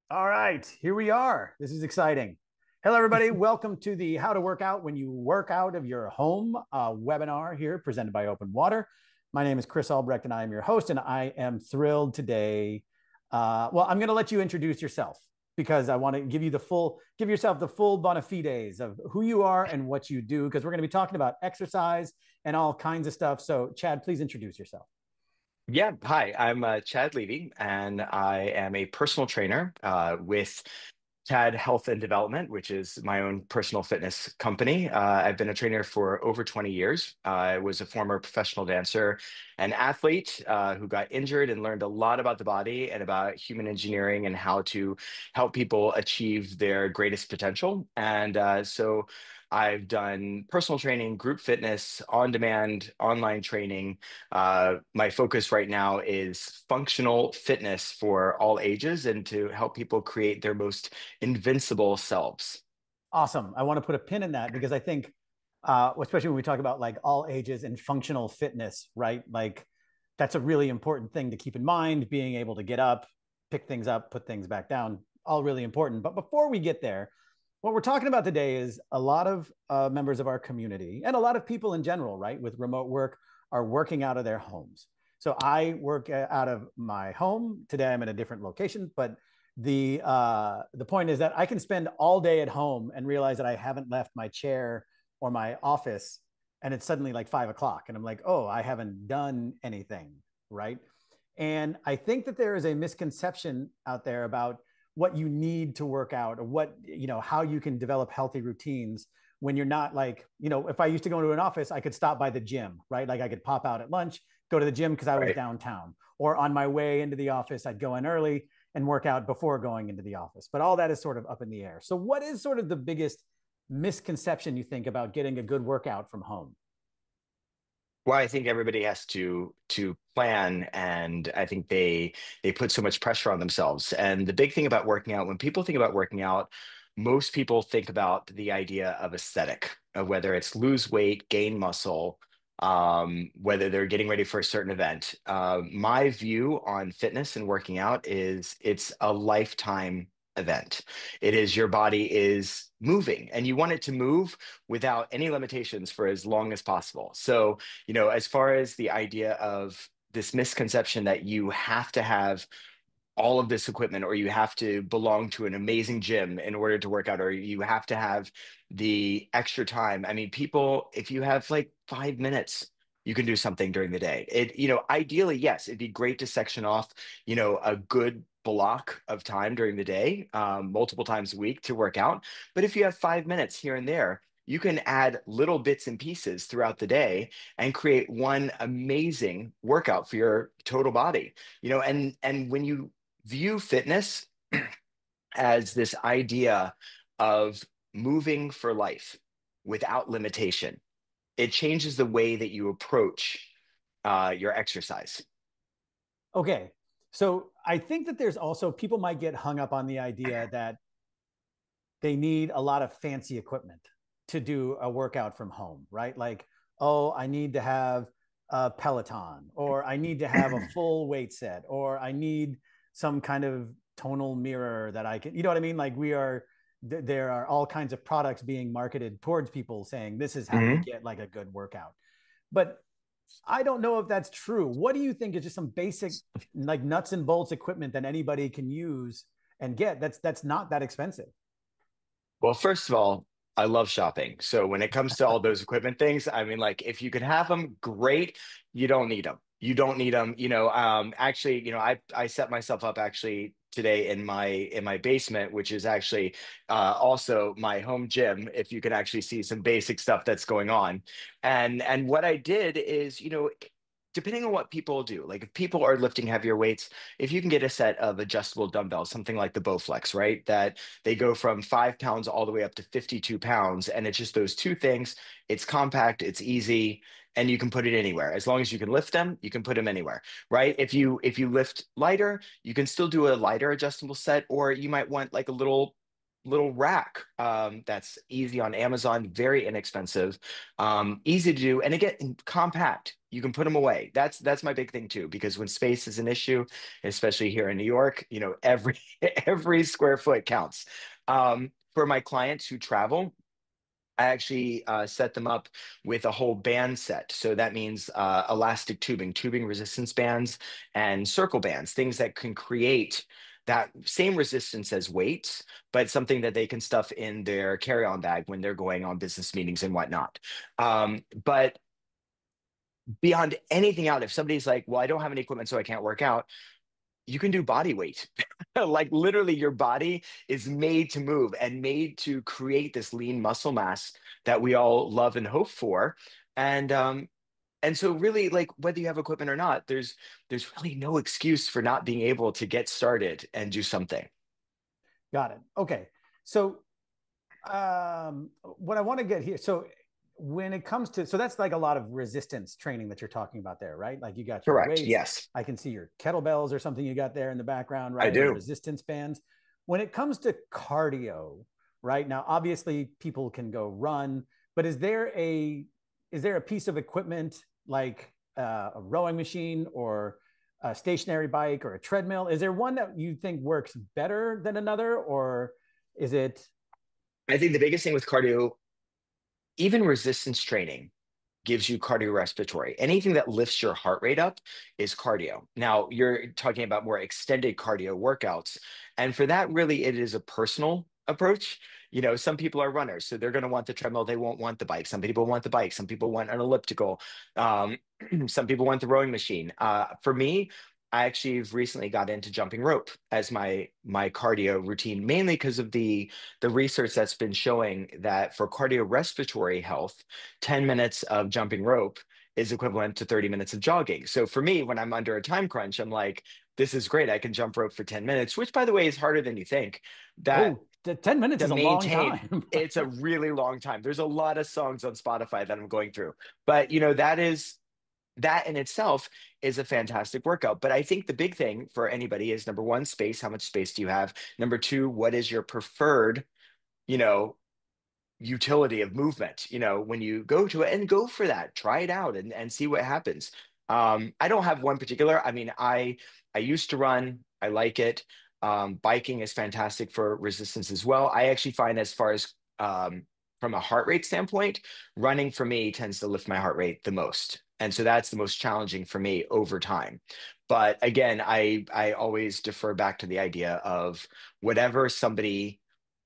All right, here we are. This is exciting. Hello, everybody. Welcome to the How to Work Out When You Work Out of Your Home webinar here presented by Open Water. My name is Chris Albrecht, and I am your host, and I am thrilled today. I'm going to let you introduce yourself because I want to give yourself the full bona fides of who you are and what you do, because we're going to be talking about exercise and all kinds of stuff. So, Chad, please introduce yourself. Yeah, hi, I'm Chad Levy, and I am a personal trainer with Chad Health and Development, which is my own personal fitness company. I've been a trainer for over 20 years. I was a former professional dancer and athlete who got injured and learned a lot about the body and about human engineering and how to help people achieve their greatest potential. And so I've done personal training, group fitness, on-demand, online training. My focus right now is functional fitness for all ages and to help people create their most invincible selves. Awesome. I want to put a pin in that because I think, especially when we talk about like all ages and functional fitness, right? Like that's a really important thing to keep in mind. Being able to get up, pick things up, put things back down, all really important. But before we get there, what we're talking about today is a lot of members of our community and a lot of people in general, right, with remote work are working out of their homes. So I work out of my home. Today I'm in a different location, but the point is that I can spend all day at home and realize that I haven't left my chair or my office, and it's suddenly like 5 o'clock, and I'm like, oh, I haven't done anything, right? And I think that there is a misconception out there about what you need to work out or how you can develop healthy routines when you're not like, if I used to go into an office, I could stop by the gym, right? Like I could pop out at lunch, go to the gym because I was Right. downtown, or on my way into the office, I'd go in early and work out before going into the office. But all that is sort of up in the air. So, what is sort of the biggest misconception you think about getting a good workout from home? Well, I think everybody has to plan, and I think they put so much pressure on themselves. And the big thing about working out, when people think about working out, most people think about the idea of aesthetic, of whether it's lose weight, gain muscle, whether they're getting ready for a certain event. My view on fitness and working out is it's a lifetime event. It is your body is moving, and you want it to move without any limitations for as long as possible. So as far as the idea of this misconception that you have to have all of this equipment or you have to belong to an amazing gym in order to work out or you have to have the extra time. I mean, people, if you have like 5 minutes, you can do something during the day. Ideally, yes, it'd be great to section off, a good block of time during the day, multiple times a week to work out. But if you have 5 minutes here and there, you can add little bits and pieces throughout the day and create one amazing workout for your total body. And when you view fitness as this idea of moving for life without limitation, it changes the way that you approach your exercise. Okay. So, I think that there's also people might get hung up on the idea that they need a lot of fancy equipment to do a workout from home, right? Like, oh, I need to have a Peloton, or I need to have a full weight set, or I need some kind of tonal mirror that I can, you know what I mean? Like, there are all kinds of products being marketed towards people saying this is how you Mhm. get like a good workout. But I don't know if that's true. What do you think is just some basic, like nuts and bolts equipment that anybody can use and get that's not that expensive? Well, first of all, I love shopping. So when it comes to all those equipment things, I mean, like if you can have them, great. You don't need them. You don't need them. Actually, I set myself up actually today in my basement, which is actually also my home gym. If you can actually see some basic stuff that's going on, and what I did is, depending on what people do, like if people are lifting heavier weights, if you can get a set of adjustable dumbbells, something like the Bowflex, right? That they go from 5 pounds all the way up to 52 pounds. And it's just those two things. It's compact, it's easy, and you can put it anywhere. As long as you can lift them, you can put them anywhere, right? If you lift lighter, you can still do a lighter adjustable set, or you might want like a little rack that's easy on Amazon, very inexpensive, easy to do, and again, compact. you can put them away. That's my big thing too, because when space is an issue, especially here in New York, every every square foot counts. For my clients who travel, I actually set them up with a whole band set. So that means elastic tubing, tubing resistance bands, and circle bands, things that can create that same resistance as weights, but something that they can stuff in their carry-on bag when they're going on business meetings and whatnot. But beyond anything out, if somebody's like, well, I don't have any equipment, so I can't work out, you can do body weight. Like literally, your body is made to move and made to create this lean muscle mass that we all love and hope for. And so really, like whether you have equipment or not, there's really no excuse for not being able to get started and do something. Got it. Okay. So what I want to get here, so when it comes to, so that's like a lot of resistance training that you're talking about there, right? Like you got your Correct. weights. Yes, I can see your kettlebells or something you got there in the background, I right? Or do. resistance bands. When it comes to cardio, right now, obviously people can go run, but is there a piece of equipment like a rowing machine or a stationary bike or a treadmill? Is there one that you think works better than another, or is it? I think the biggest thing with cardio, even resistance training, gives you cardiorespiratory. Anything that lifts your heart rate up is cardio. Now, you're talking about more extended cardio workouts. And for that, really, it is a personal approach. Some people are runners, so they're going to want the treadmill. They won't want the bike. Some people want the bike. Some people want an elliptical. Um, some people want the rowing machine. For me, I actually have recently got into jumping rope as my cardio routine, mainly because of the research that's been showing that for cardiorespiratory health, 10 minutes of jumping rope is equivalent to 30 minutes of jogging. So for me, when I'm under a time crunch, I'm like, this is great. I can jump rope for 10 minutes, which by the way is harder than you think. That Oh, 10 minutes to is a long maintain, time. it's a really long time. There's a lot of songs on Spotify that I'm going through. But that in itself is a fantastic workout. But I think the big thing for anybody is number one, space. How much space do you have? Number two, what is your preferred, you know, utility of movement, when you go to it, and go for that, try it out and see what happens. I don't have one particular. I mean, I used to run. I like it. Biking is fantastic for resistance as well. I actually find as far as from a heart rate standpoint, running for me tends to lift my heart rate the most. And so that's the most challenging for me over time. But again, I always defer back to the idea of whatever somebody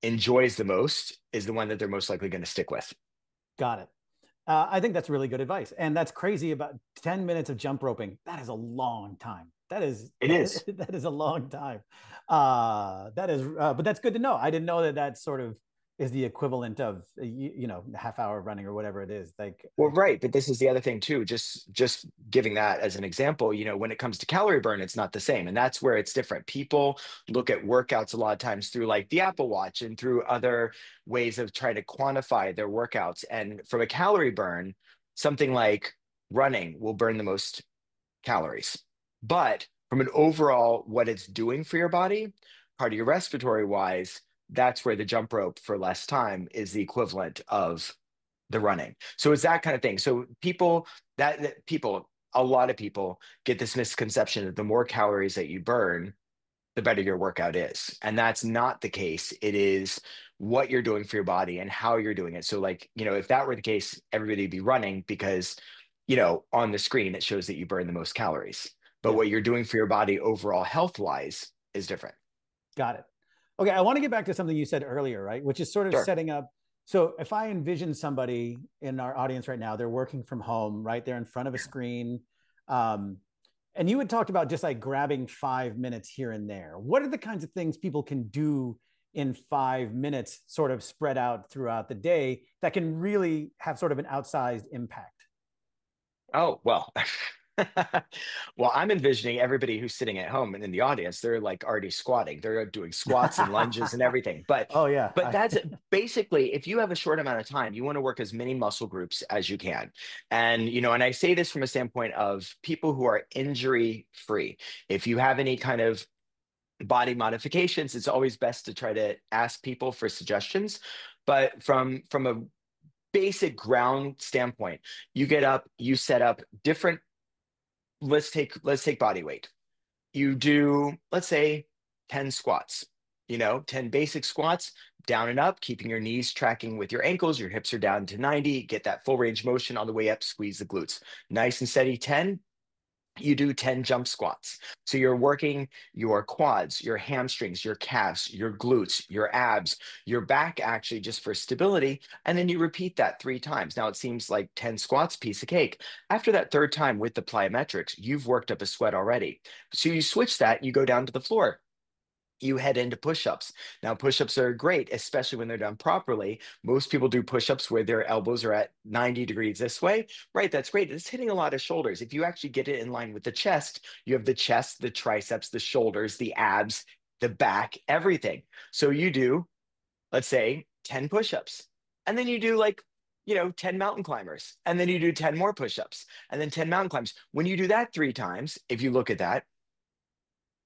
enjoys the most is the one that they're most likely going to stick with. Got it. I think that's really good advice. And that's crazy about 10 minutes of jump roping. That is a long time. That is It is. that is a long time. But that's good to know. I didn't know that that sort of is the equivalent of half hour running or whatever it is. Like, Well, right, but this is the other thing too. Just giving that as an example, when it comes to calorie burn, it's not the same, and that's where it's different. People look at workouts a lot of times through like the Apple Watch and through other ways of trying to quantify their workouts. And from a calorie burn, something like running will burn the most calories. But from an overall what it's doing for your body, cardiorespiratory wise, that's where the jump rope for less time is the equivalent of the running. So it's that kind of thing. So a lot of people get this misconception that the more calories that you burn, the better your workout is. And that's not the case. It is what you're doing for your body and how you're doing it. So like, if that were the case, everybody would be running because, on the screen it shows that you burn the most calories. But yeah, what you're doing for your body overall health wise is different. got it. Okay, I want to get back to something you said earlier, right? Which is sort of Sure. setting up. So if I envision somebody in our audience right now, they're working from home, right? They're in front of a screen. Um, and you had talked about just like grabbing 5 minutes here and there. What are the kinds of things people can do in 5 minutes, sort of spread out throughout the day, that can really have sort of an outsized impact? Oh, well. Well, I'm envisioning everybody who's sitting at home and in the audience, they're like already squatting. They're doing squats and lunges and everything. But Oh yeah, but that's basically, if you have a short amount of time, you want to work as many muscle groups as you can. And I say this from a standpoint of people who are injury free. If you have any kind of body modifications, it's always best to try to ask people for suggestions. But from a basic ground standpoint. You get up, you set up different, let's take body weight. You do, let's say, 10 squats, 10 basic squats, down and up, keeping your knees tracking with your ankles. Your hips are down to 90. Get that full range motion on the way up, squeeze the glutes. Nice and steady 10. You do 10 jump squats. So you're working your quads, your hamstrings, your calves, your glutes, your abs, your back, actually, just for stability. And then you repeat that 3 times. Now it seems like 10 squats, piece of cake. After that third time with the plyometrics, you've worked up a sweat already. So you switch that, you go down to the floor, you head into push-ups. Now, push-ups are great, especially when they're done properly. Most people do push-ups where their elbows are at 90 degrees this way. Right, that's great. It's hitting a lot of shoulders. If you actually get it in line with the chest, you have the chest, the triceps, the shoulders, the abs, the back, everything. So you do, let's say, 10 push-ups. And then you do, like, 10 mountain climbers. And then you do 10 more push-ups. And then 10 mountain climbs. When you do that 3 times, if you look at that,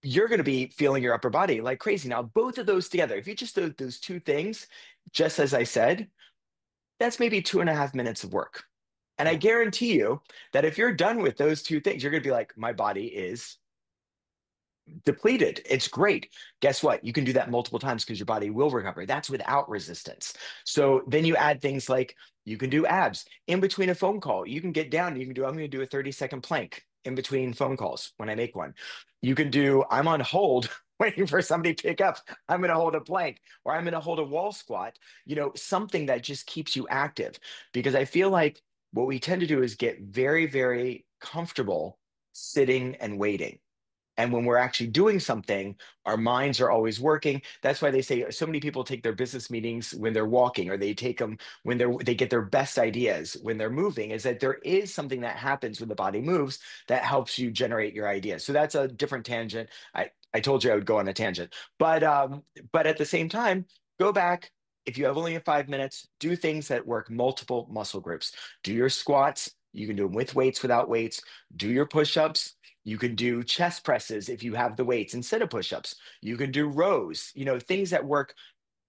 you're going to be feeling your upper body like crazy. Now, both of those together, if you just do those 2 things, just as I said, that's maybe 2.5 minutes of work. And I Yeah. guarantee you that if you're done with those 2 things, you're going to be like, my body is depleted. It's great. Guess what? You can do that multiple times because your body will recover. That's without resistance. So then you add things like you can do abs in between a phone call. You can get down. You can do, I'm going to do a 30-second plank in between phone calls when I make one. You can do, I'm on hold waiting for somebody to pick up. I'm going to hold a plank or I'm going to hold a wall squat, something that just keeps you active. Because I feel like what we tend to do is get very, very comfortable sitting and waiting. And when we're actually doing something, our minds are always working. That's why they say so many people take their business meetings when they're walking, or they take them when they get their best ideas when they're moving, is that there is something that happens when the body moves that helps you generate your ideas. So that's a different tangent. I told you I would go on a tangent. But at the same time, go back. If you have only 5 minutes, do things that work multiple muscle groups. Do your squats. You can do them with weights, without weights. Do your push-ups. You can do chest presses if you have the weights instead of push-ups. You can do rows, things that work,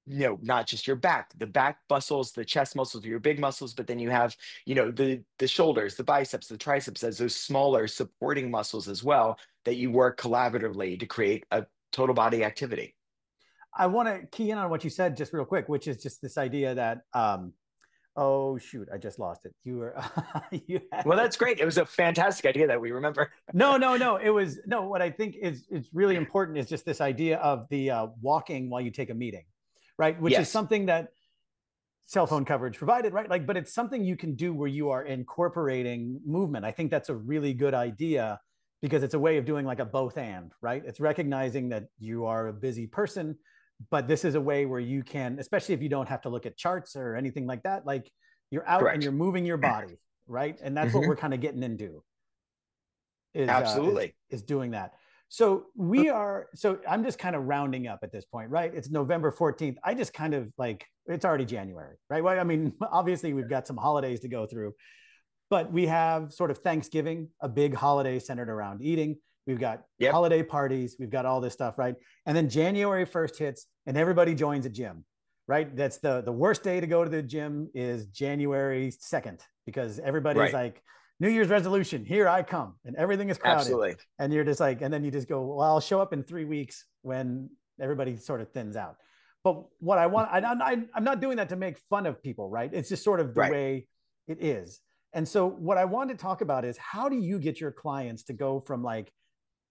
not just your back. The back muscles, the chest muscles are your big muscles, but then you have, the shoulders, the biceps, the triceps as those smaller supporting muscles as well that you work collaboratively to create a total body activity. I want to key in on what you said just real quick, which is just this idea that oh shoot, I just lost it. You were you had Well, it. that's great. It was a fantastic idea that we remember. No. It was no. What I think is really important is just this idea of the walking while you take a meeting, right? Which is Yes, something that cell phone coverage provided, right? Like, but it's something you can do where you are incorporating movement. I think that's a really good idea because it's a way of doing like a both and, right? It's recognizing that you are a busy person, but this is a way where you can, especially if you don't have to look at charts or anything like that, like you're out and you're correct. moving your body, right? And that's what Hmm. we're kind of getting into is Absolutely. is doing that. So we are so I'm just kind of rounding up at this point, right? It's November 14th. I just kind of like it's already January, right? Well, I mean, obviously we've got some holidays to go through, but we have sort of Thanksgiving, a big holiday centered around eating. We've got Yep. holiday parties, we've got all this stuff, right? And then January 1st hits and everybody joins a gym, right? That's the worst day to go to the gym is January 2nd because everybody's Right. like New Year's resolution, here I come, and everything is crowded. Absolutely. And you're just like, and then you just go, well, I'll show up in 3 weeks when everybody sort of thins out. But what I want, I'm not doing that to make fun of people, right? It's just sort of the Right. way it is. And so, what I want to talk about is how do you get your clients to go from like,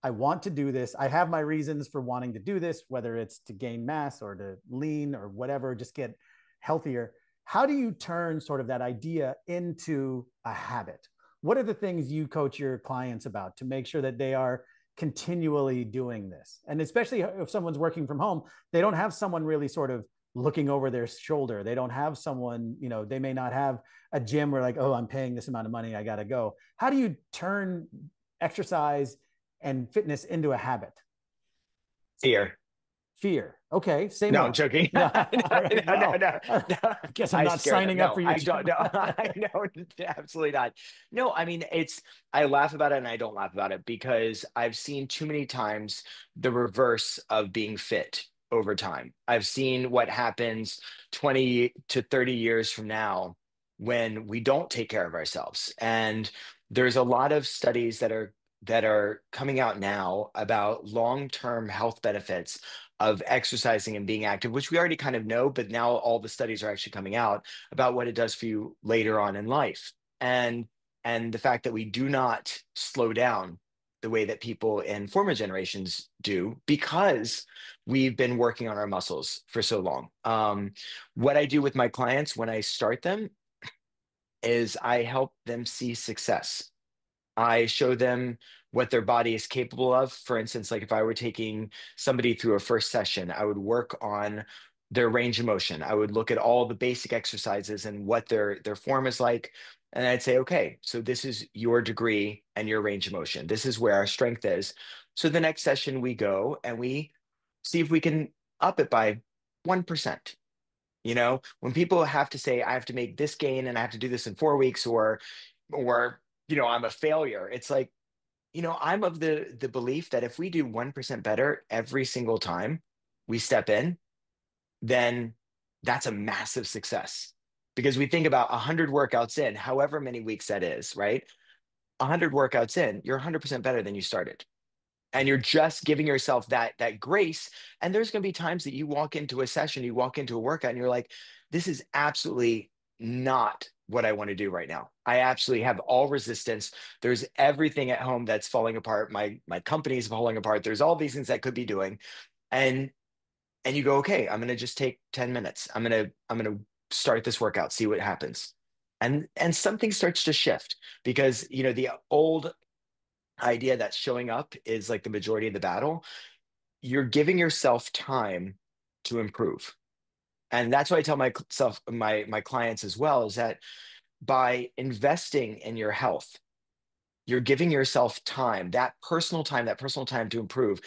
I want to do this, I have my reasons for wanting to do this, whether it's to gain mass or to lean or whatever, just get healthier. How do you turn sort of that idea into a habit? What are the things you coach your clients about to make sure that they are continually doing this? And especially if someone's working from home, they don't have someone really sort of looking over their shoulder. They don't have someone, they may not have a gym where like, oh, I'm paying this amount of money, I got to go. How do you turn exercise and fitness into a habit? Fear. Fear. Okay, say No, I'm more. joking. No, No, all right. no, no, Well, no, I no. guess I'm I not scare them. signing up No, for your I don't gym. know. I know, absolutely not. No, I mean, I laugh about it and I don't laugh about it because I've seen too many times the reverse of being fit over time. I've seen what happens 20 to 30 years from now when we don't take care of ourselves. And there's a lot of studies that are coming out now about long-term health benefits of exercising and being active, which we already kind of know, but now all the studies are actually coming out about what it does for you later on in life. And the fact that we do not slow down the way that people in former generations do because we've been working on our muscles for so long. What I do with my clients when I start them is I help them see success. I show them what their body is capable of. For instance, like if I were taking somebody through a first session, I would work on their range of motion. I would look at all the basic exercises and what their form is like. And I'd say, okay, so this is your degree and your range of motion. This is where our strength is. So the next session we go and we see if we can up it by 1%. When people have to say, I have to make this gain and I have to do this in 4 weeks or, I'm a failure. It's like, I'm of the belief that if we do 1% better every single time we step in, then that's a massive success. Because we think about 100 workouts in, however many weeks that is, right? 100 workouts in, you're 100% better than you started, and you're just giving yourself that grace. And there's going to be times that you walk into a session, you walk into a workout and you're like, this is absolutely not what I want to do right now. I absolutely have all resistance. There's everything at home that's falling apart. My company is falling apart. There's all these things I could be doing. And you go, okay, I'm going to just take 10 minutes. I'm going to start this workout, see what happens. And something starts to shift because the old idea that showing up is like the majority of the battle. You're giving yourself time to improve. And that's what I tell my clients as well, is that by investing in your health, you're giving yourself time, that personal time to improve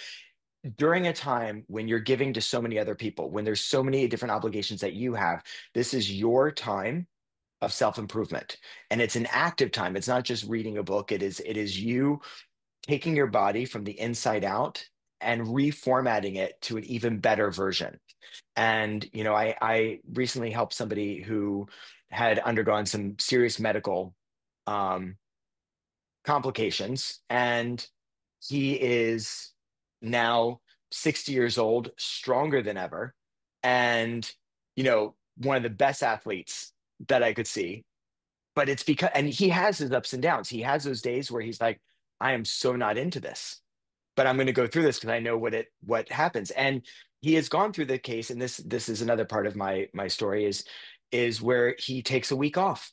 during a time when you're giving to so many other people, when there's so many different obligations that you have. This is your time of self-improvement. And it's an active time. It's not just reading a book. It is you taking your body from the inside out and reformatting it to an even better version. And, I recently helped somebody who had undergone some serious medical um, complications, and he is now 60 years old, stronger than ever, and, one of the best athletes that I could see. But it's because, and he has his ups and downs. He has those days where he's like, I am so not into this, but I'm going to go through this because I know what happens. And he has gone through the case, and this is another part of my story is where he takes a week off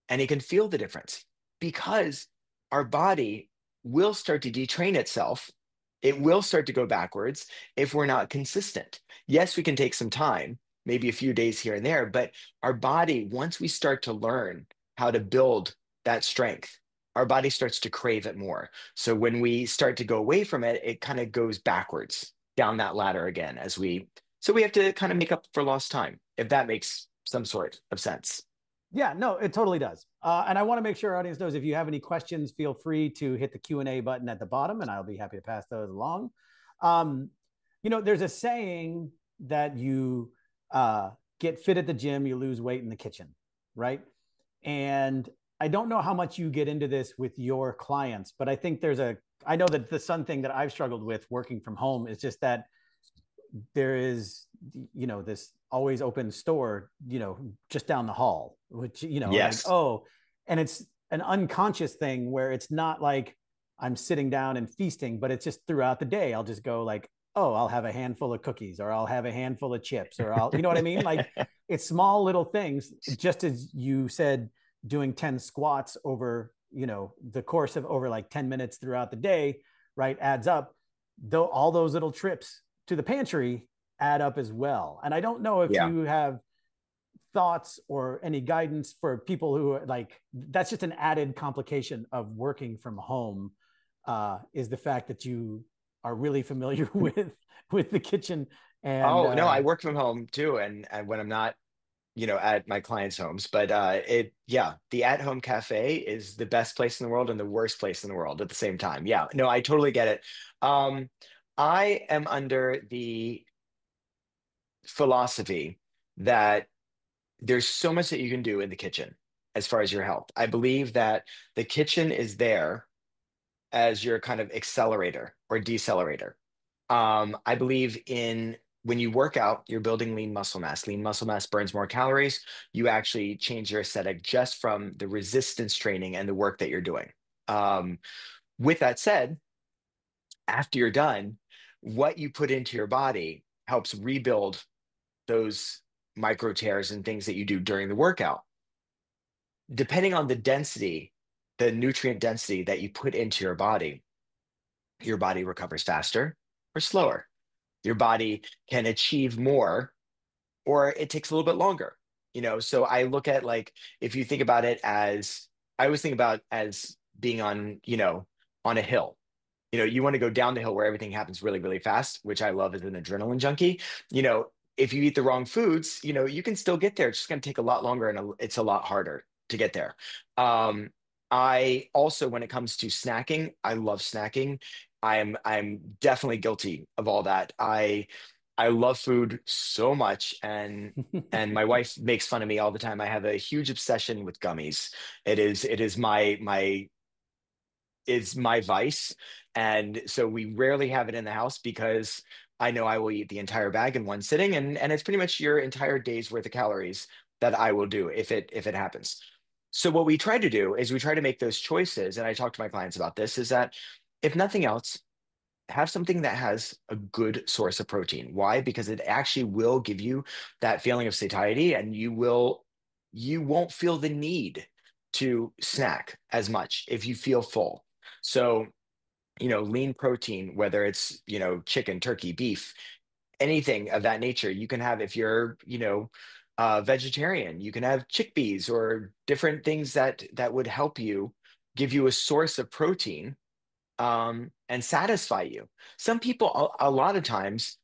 and he can feel the difference because our body will start to detrain itself. It will start to go backwards if we're not consistent. Yes, we can take some time, maybe a few days here and there, but our body, once we start to learn how to build that strength, our body starts to crave it more. So when we start to go away from it, it kind of goes backwards down that ladder again so we have to kind of make up for lost time, if that makes some sort of sense. Yeah, no, it totally does. And I want to make sure our audience knows if you have any questions, feel free to hit the Q&A button at the bottom, and I'll be happy to pass those along. Um, there's a saying that you get fit at the gym, you lose weight in the kitchen, right? And I don't know how much you get into this with your clients, but I think I know that the sun thing that I've struggled with working from home is just that there is this always open store just down the hall, which like, Yes. oh, and it's an unconscious thing where it's not like I'm sitting down and feasting, but it's just throughout the day I'll just go like, oh, I'll have a handful of cookies, or I'll have a handful of chips, or I'll, you know what I mean, like it's small little things, just as you said, doing 10 squats over the course of over like 10 minutes throughout the day, right, adds up. Though all those little trips to the pantry add up as well. And I don't know if Yeah. you have thoughts or any guidance for people who are like, that's just an added complication of working from home, is the fact that you are really familiar with the kitchen. And Oh, no, I work from home too. And when I'm not, at my clients' homes, but yeah, the at-home cafe is the best place in the world and the worst place in the world at the same time. Yeah, no, I totally get it. Um, I am under the philosophy that there's so much that you can do in the kitchen. as far as your health. I believe that the kitchen is there as your kind of accelerator or decelerator. I believe in when you work out, you're building lean muscle mass. Lean muscle mass burns more calories. You actually change your aesthetic just from the resistance training and the work that you're doing. Um, with that said, after you're done, what you put into your body helps rebuild those micro tears and things that you do during the workout. Depending on the density, the nutrient density that you put into your body recovers faster or slower. Your body can achieve more or it takes a little bit longer. So I look at like if you think about it as I always think about as being on, on a hill. You want to go down the hill where everything happens really, really fast, which I love as an adrenaline junkie. If you eat the wrong foods, you can still get there. It's just going to take a lot longer and it's a lot harder to get there. Um, I also, when it comes to snacking, I love snacking. I'm definitely guilty of all that. I love food so much, and my wife makes fun of me all the time. I have a huge obsession with gummies. It is my vice. And so we rarely have it in the house because I know I will eat the entire bag in one sitting, and it's pretty much your entire day's worth of calories that I will do if it happens. So what we try to do is we try to make those choices, and I talk to my clients about this, is that if nothing else, have something that has a good source of protein. Why? Because it actually will give you that feeling of satiety and you won't feel the need to snack as much if you feel full. So, lean protein, whether it's, chicken, turkey, beef, anything of that nature, you can have if you're, vegetarian, you can have chickpeas or different things that would help you give you a source of protein and satisfy you. Some people, a lot of times,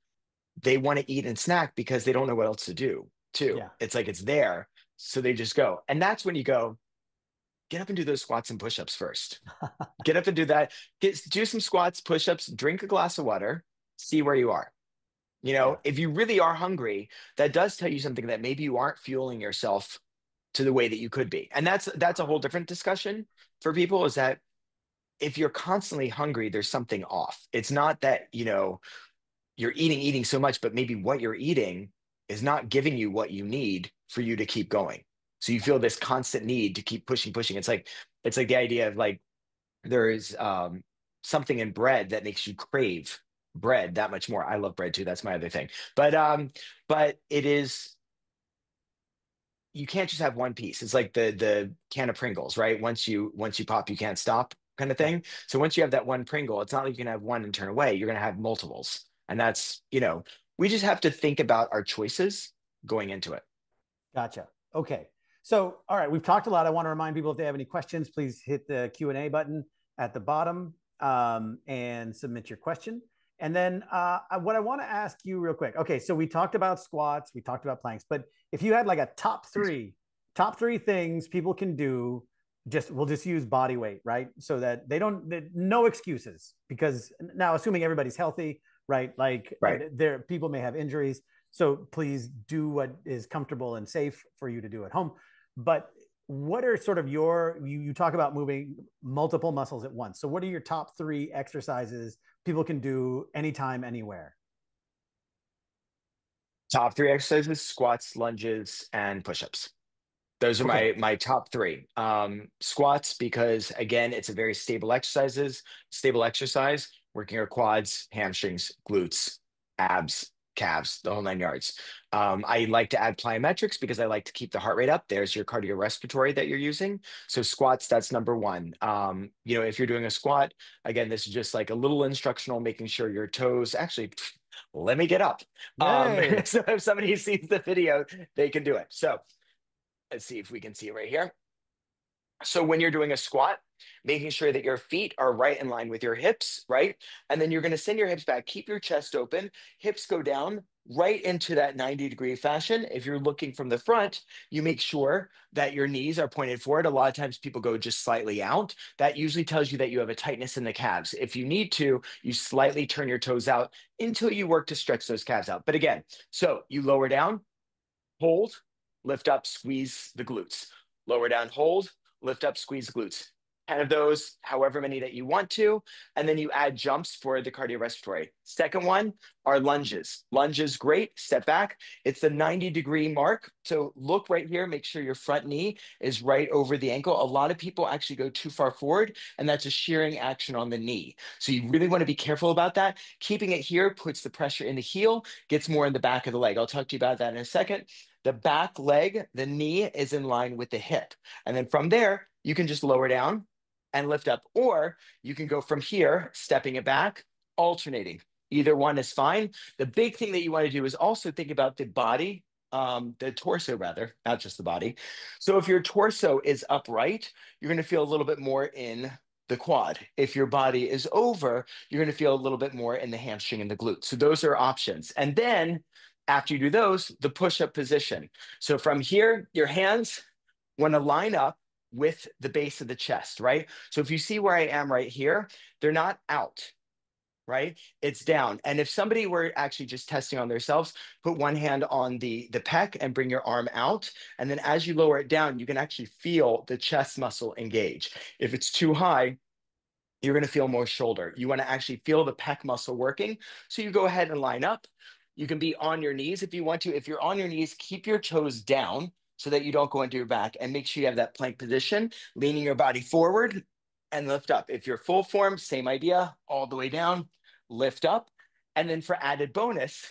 they want to eat and snack because they don't know what else to do, too. Yeah. It's like it's there, so they just go. And that's when you go, get up and do those squats and push-ups first. Get up and do that. Do some squats, push-ups, drink a glass of water, see where you are. Yeah. If you really are hungry, that does tell you something that maybe you aren't fueling yourself to the way that you could be. And that's a whole different discussion for people is that if you're constantly hungry, there's something off. It's not that, you're eating so much, but maybe what you're eating is not giving you what you need for you to keep going. So you feel this constant need to keep pushing, pushing. It's like the idea of like there is something in bread that makes you crave bread that much more. I love bread too. That's my other thing. But it is you can't just have one piece. It's like the can of Pringles, right? Once you pop, you can't stop kind of Yeah. thing. So once you have that one Pringle, it's not like you can have one and turn away. You're gonna have multiples. And we just have to think about our choices going into it. Gotcha. Okay. So, all right, we've talked a lot. I want to remind people if they have any questions, please hit the Q&A button at the bottom and submit your question. And then what I want to ask you real quick. Okay, so we talked about squats, we talked about planks, but if you had like a top three things people can do, we'll just use body weight, right? So that no excuses because now assuming everybody's healthy, right? Like Right. there people may have injuries. So please do what is comfortable and safe for you to do at home. But what are sort of you talk about moving multiple muscles at once. So what are your top three exercises people can do anytime, anywhere? Top three exercises, squats, lunges, and push-ups. Those are Okay. my top three. Squats, because again, it's a very stable exercise, working your quads, hamstrings, glutes, abs, calves, the whole nine yards. I like to add plyometrics because I like to keep the heart rate up. There's your cardiorespiratory that you're using. So squats, that's number one. If you're doing a squat, again, this is just like a little instructional, making sure your toes actually. Let me get up. Yay. So if somebody sees the video, they can do it. So let's see if we can see it right here. So when you're doing a squat, making sure that your feet are right in line with your hips, right? And then you're going to send your hips back, keep your chest open, hips go down right into that 90-degree fashion. If you're looking from the front, you make sure that your knees are pointed forward. A lot of times people go just slightly out. That usually tells you that you have a tightness in the calves. If you need to, you slightly turn your toes out until you work to stretch those calves out. But again, so you lower down, hold, lift up, squeeze the glutes. lower down, hold, lift up, squeeze glutes. 10 of those, however many that you want to. And then you add jumps for the cardiorespiratory. Second one are lunges. Lunges, great. Step back. It's the 90-degree mark. So look right here. Make sure your front knee is right over the ankle. A lot of people actually go too far forward, and that's a shearing action on the knee. So you really want to be careful about that. Keeping it here puts the pressure in the heel, gets more in the back of the leg. I'll talk to you about that in a second. The back leg, the knee is in line with the hip. And then from there, you can just lower down and lift up. Or you can go from here, stepping it back, alternating. Either one is fine. The big thing that you want to do is also think about the body, the torso rather, not just the body. So if your torso is upright, you're going to feel a little bit more in the quad. If your body is over, you're going to feel a little bit more in the hamstring and the glute. So those are options. And then after you do those, the push-up position. So from here, your hands want to line up with the base of the chest, right? So if you see where I am right here, they're not out, right? It's down. And if somebody were actually just testing on themselves, put one hand on the pec and bring your arm out. And then as you lower it down, you can actually feel the chest muscle engage. If it's too high, you're going to feel more shoulder. You want to actually feel the pec muscle working. So you go ahead and line up. You can be on your knees if you want to. If you're on your knees, keep your toes down so that you don't go into your back, and make sure you have that plank position, leaning your body forward and lift up. If you're full form, same idea, all the way down, lift up. And then for added bonus,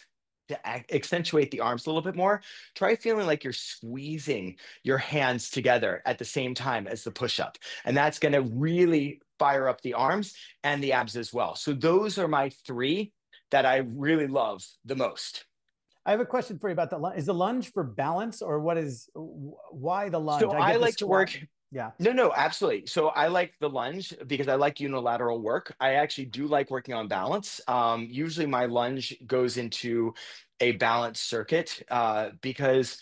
to accentuate the arms a little bit more, try feeling like you're squeezing your hands together at the same time as the push-up. And that's going to really fire up the arms and the abs as well. So those are my three that I really love the most. I have a question for you about the lunge. Is the lunge for balance, or what is, why the lunge? So I I get the like to squat. work. Yeah. No, no, absolutely. So I like the lunge because I like unilateral work. I actually do like working on balance. Usually my lunge goes into a balance circuit because,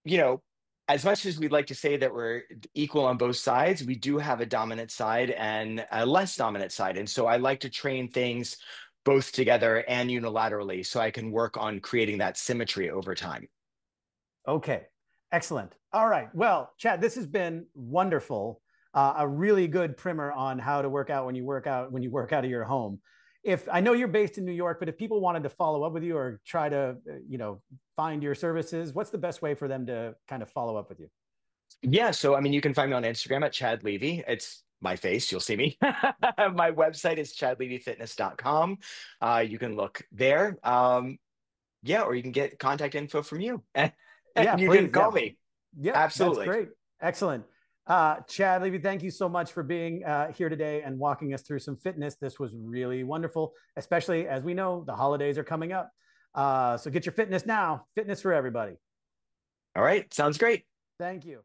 you know, as much as we'd like to say that we're equal on both sides, we do have a dominant side and a less dominant side. And so I like to train things both together and unilaterally so I can work on creating that symmetry over time. Okay. Excellent. All right. Well, Chad, this has been wonderful. A really good primer on how to work out when you work out of your home. If I know you're based in New York, but if people wanted to follow up with you or try to, find your services, what's the best way for them to kind of follow up with you? Yeah, so I mean, you can find me on Instagram at Chad Levy. It's my face, you'll see me. My website is chadlevyfitness.com. You can look there. Yeah, or you can get contact info from you and Yeah, you can please. call Yeah. me. Yep. That's Absolutely. great. Excellent. Chad Levy, thank you so much for being here today and walking us through some fitness. This was really wonderful, especially as we know the holidays are coming up. So get your fitness now. Fitness for everybody. All right, sounds great. Thank you.